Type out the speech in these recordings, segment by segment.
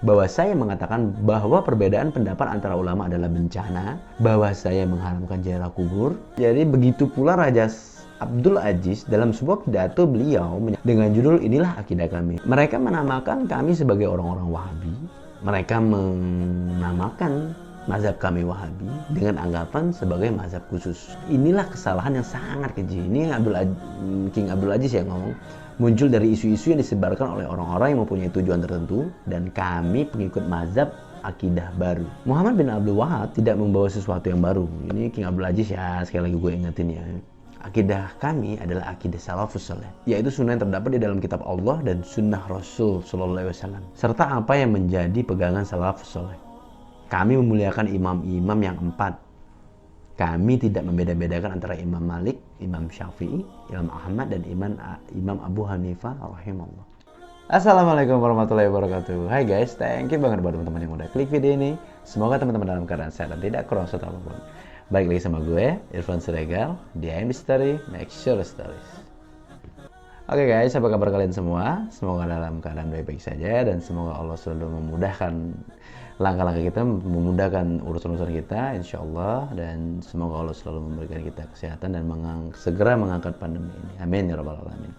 bahwa saya mengatakan bahwa perbedaan pendapat antara ulama adalah bencana, bahwa saya mengharamkan ziarah kubur. Jadi begitu pula Raja Abdul Aziz dalam sebuah pidato beliau dengan judul Inilah Akidah Kami. Mereka menamakan kami sebagai orang-orang Wahabi. Mereka menamakan mazhab kami Wahabi dengan anggapan sebagai mazhab khusus. Inilah kesalahan yang sangat keji. Ini King Abdul Aziz yang ngomong, muncul dari isu-isu yang disebarkan oleh orang-orang yang mempunyai tujuan tertentu, dan kami pengikut mazhab akidah baru. Muhammad bin Abdul Wahab tidak membawa sesuatu yang baru. Ini King Abdul Aziz ya, sekali lagi gue ingetin ya. Akidah kami adalah akidah salafus saleh, yaitu sunnah yang terdapat di dalam kitab Allah dan sunnah Rasul Shallallahu Alaihi Wasallam, serta apa yang menjadi pegangan salafus saleh. Kami memuliakan imam-imam yang 4. Kami tidak membeda-bedakan antara Imam Malik, Imam Syafi'i, Imam Ahmad, dan Imam Abu Hanifah rahimahullah. Assalamualaikum warahmatullahi wabarakatuh. Hai guys, thank you banget buat teman-teman yang udah klik video ini. Semoga teman-teman dalam keadaan sehat dan tidak kurang suatu apapun. Balik lagi sama gue, Irfan Siregar, di IMB Story, Make Sure Stories. Oke guys, apa kabar kalian semua? Semoga dalam keadaan baik-baik saja, dan semoga Allah selalu memudahkan langkah-langkah kita, memudahkan urusan-urusan kita, insya Allah, dan semoga Allah selalu memberikan kita kesehatan dan segera mengangkat pandemi ini. Amin ya rabbal alamin.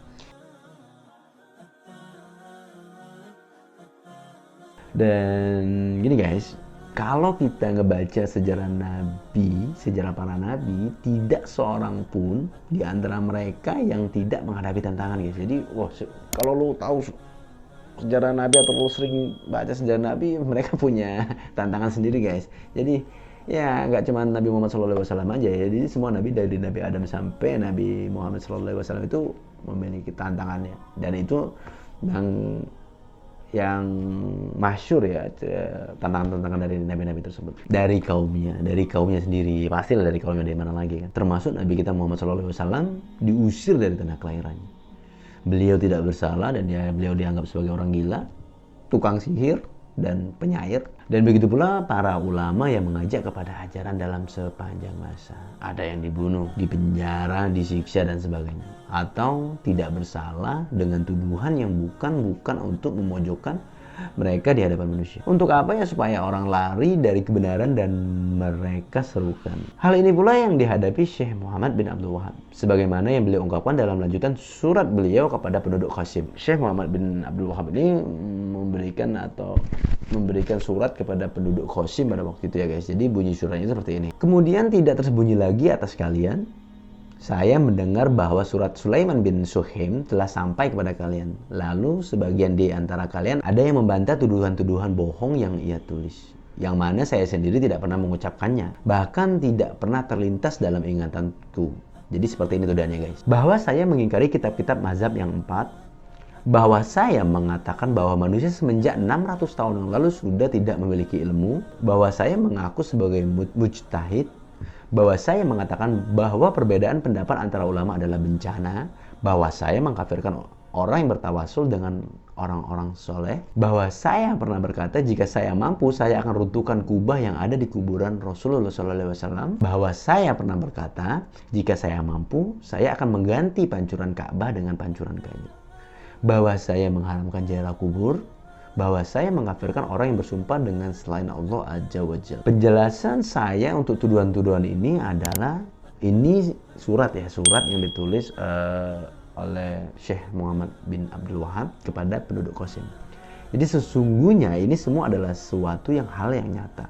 Dan gini guys, kalau kita ngebaca sejarah Nabi, sejarah para Nabi, tidak seorang pun di antara mereka yang tidak menghadapi tantangan guys. Jadi, kalau lo tahu sejarah Nabi atau lo sering baca sejarah Nabi, mereka punya tantangan sendiri guys. Jadi ya nggak cuma Nabi Muhammad SAW aja ya. Jadi semua Nabi dari Nabi Adam sampai Nabi Muhammad SAW itu memiliki tantangannya. Dan itu yang masyhur ya, tantangan-tantangan dari nabi-nabi tersebut. Dari kaumnya sendiri, pastilah dari kaumnya, dari mana lagi kan. Termasuk Nabi kita Muhammad SAW diusir dari tanah kelahirannya. Beliau tidak bersalah dan beliau dianggap sebagai orang gila, tukang sihir, dan penyair. Dan begitu pula para ulama yang mengajak kepada ajaran dalam sepanjang masa. Ada yang dibunuh, dipenjara, disiksa, dan sebagainya. Atau tidak bersalah dengan tuduhan yang bukan untuk memojokkan mereka di hadapan manusia. Untuk apa ya? Supaya orang lari dari kebenaran dan mereka serukan. Hal ini pula yang dihadapi Syekh Muhammad bin Abdul Wahab, sebagaimana yang beliau ungkapkan dalam lanjutan surat beliau kepada penduduk Qasim. Syekh Muhammad bin Abdul Wahab ini memberikan surat kepada penduduk Qasim pada waktu itu ya guys. Jadi bunyi suratnya seperti ini. Kemudian tidak tersembunyi lagi atas kalian, saya mendengar bahwa surat Sulaiman bin Suhaim telah sampai kepada kalian. Lalu sebagian di antara kalian ada yang membantah tuduhan-tuduhan bohong yang ia tulis, yang mana saya sendiri tidak pernah mengucapkannya, bahkan tidak pernah terlintas dalam ingatanku. Jadi seperti ini tuduhannya guys. Bahwa saya mengingkari kitab-kitab mazhab yang 4, bahwa saya mengatakan bahwa manusia semenjak 600 tahun yang lalu sudah tidak memiliki ilmu, bahwa saya mengaku sebagai mujtahid, bahwa saya mengatakan bahwa perbedaan pendapat antara ulama adalah bencana, bahwa saya mengkafirkan orang yang bertawasul dengan orang-orang soleh, bahwa saya pernah berkata jika saya mampu saya akan runtuhkan kubah yang ada di kuburan Rasulullah SAW, bahwa saya pernah berkata jika saya mampu saya akan mengganti pancuran Ka'bah dengan pancuran kayu, bahwa saya mengharamkan ziarah kubur, bahwa saya mengkafirkan orang yang bersumpah dengan selain Allah Azza wa Jalla. Penjelasan saya untuk tuduhan-tuduhan ini adalah, ini surat yang ditulis oleh Syekh Muhammad bin Abdul Wahab kepada penduduk Qasim. Jadi sesungguhnya ini semua adalah suatu hal yang nyata.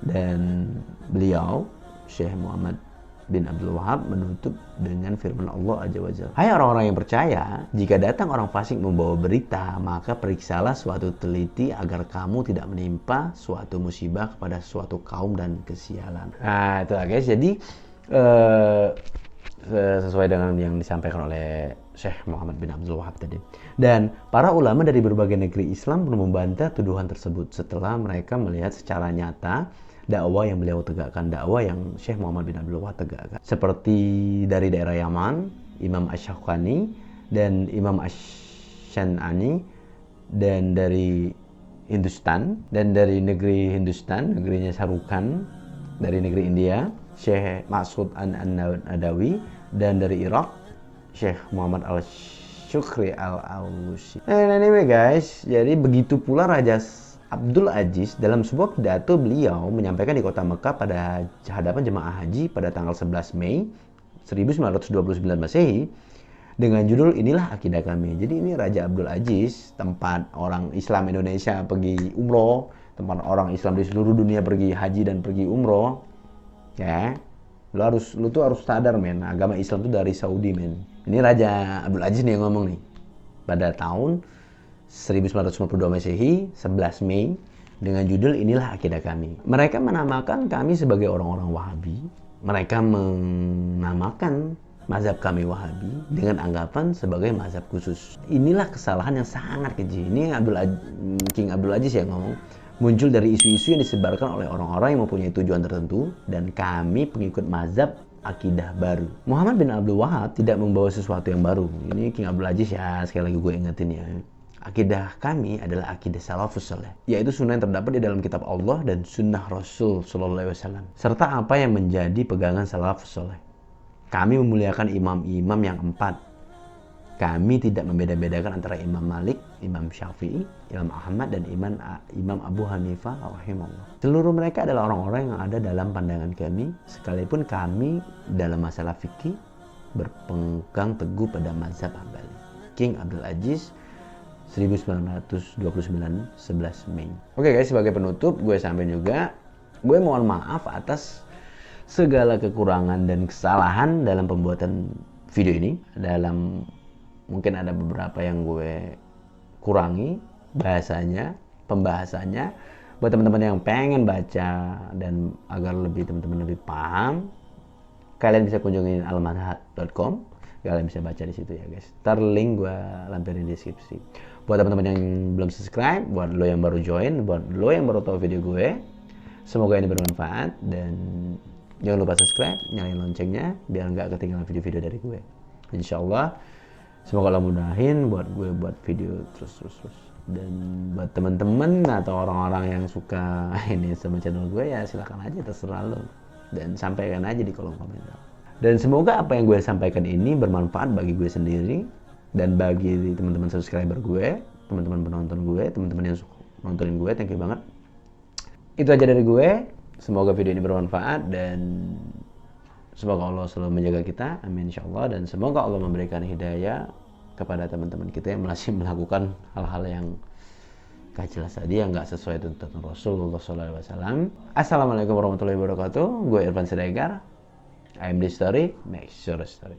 Dan beliau, Syekh Muhammad bin Abdul Wahab, menutup dengan firman Allah Azza wa Jalla. Hai orang-orang yang percaya, jika datang orang fasik membawa berita, maka periksalah suatu teliti agar kamu tidak menimpa suatu musibah kepada suatu kaum dan kesialan. Nah itu guys, jadi sesuai dengan yang disampaikan oleh Syekh Muhammad bin Abdul Wahab tadi. Dan para ulama dari berbagai negeri Islam pun membantah tuduhan tersebut setelah mereka melihat secara nyata dakwah yang beliau tegakkan, dakwah yang Syekh Muhammad bin Abdul Wahab tegakkan. Seperti dari daerah Yaman, Imam Ash-Shawkani dan Imam Ash-Shan'ani, dan dari Hindustan, dan dari negeri Hindustan, negerinya Sarukan, dari negeri India, Syekh Mas'ud An-Nadawi, dan dari Irak, Syekh Muhammad Syukri Al-Alusi. Anyway guys, jadi begitu pula Raja Abdul Aziz dalam sebuah pidato beliau menyampaikan di kota Mekah pada hadapan jemaah haji pada tanggal 11 Mei 1929 Masehi dengan judul Inilah Akidah Kami. Jadi ini Raja Abdul Aziz, tempat orang Islam Indonesia pergi umroh, tempat orang Islam di seluruh dunia pergi haji dan pergi umroh. Ya, lu tuh harus sadar men, agama Islam tuh dari Saudi men. Ini Raja Abdul Aziz nih yang ngomong nih. Pada tahun 1952 Masehi, 11 Mei, dengan judul Inilah Akidah Kami. Mereka menamakan kami sebagai orang-orang Wahabi. Mereka menamakan mazhab kami Wahabi dengan anggapan sebagai mazhab khusus. Inilah kesalahan yang sangat keji. Ini King Abdul Aziz yang ngomong. Muncul dari isu-isu yang disebarkan oleh orang-orang yang mempunyai tujuan tertentu dan kami pengikut mazhab akidah baru. Muhammad bin Abdul Wahab tidak membawa sesuatu yang baru. Ini King Abdul Aziz ya, sekali lagi gue ingetin ya. Akidah kami adalah akidah salafus saleh, yaitu sunnah yang terdapat di dalam kitab Allah dan sunnah Rasul Shallallahu Alaihi Wasallam, serta apa yang menjadi pegangan salafus saleh. Kami memuliakan imam-imam yang 4. Kami tidak membeda-bedakan antara Imam Malik, Imam Syafi'i, Imam Ahmad, dan Imam Abu Hanifah rahimahullah. Seluruh mereka adalah orang-orang yang ada dalam pandangan kami, sekalipun kami dalam masalah fikih berpegang teguh pada mazhab Hambali. King Abdul Aziz 1929 11 Mei. Oke guys, sebagai penutup gue sampai juga, gue mohon maaf atas segala kekurangan dan kesalahan dalam pembuatan video ini. Mungkin ada beberapa yang gue kurangi bahasanya, pembahasannya. Buat teman-teman yang pengen baca dan agar teman-teman lebih paham, kalian bisa kunjungi almanhat.com. Kalian bisa baca di situ ya guys. Ntar link gue lampirin di deskripsi. Buat teman-teman yang belum subscribe, buat lo yang baru join, buat lo yang baru tahu video gue, semoga ini bermanfaat dan jangan lupa subscribe, nyalain loncengnya biar nggak ketinggalan video-video dari gue. Insyaallah. Semoga Allah mudahin buat gue buat video terus. Dan buat teman-teman atau orang-orang yang suka ini sama channel gue ya silahkan aja, terserah lo. Dan sampaikan aja di kolom komentar. Dan semoga apa yang gue sampaikan ini bermanfaat bagi gue sendiri dan bagi teman-teman subscriber gue, teman-teman penonton gue, teman-teman yang nontonin gue, thank you banget. Itu aja dari gue. Semoga video ini bermanfaat dan semoga Allah selalu menjaga kita, amin insyaallah. Dan semoga Allah memberikan hidayah kepada teman-teman kita yang masih melakukan hal-hal yang gak jelas tadi, yang gak sesuai tuntunan Rasulullah SAW. Assalamualaikum warahmatullahi wabarakatuh. Gue Irfan Siregar. I am the story, make sure story.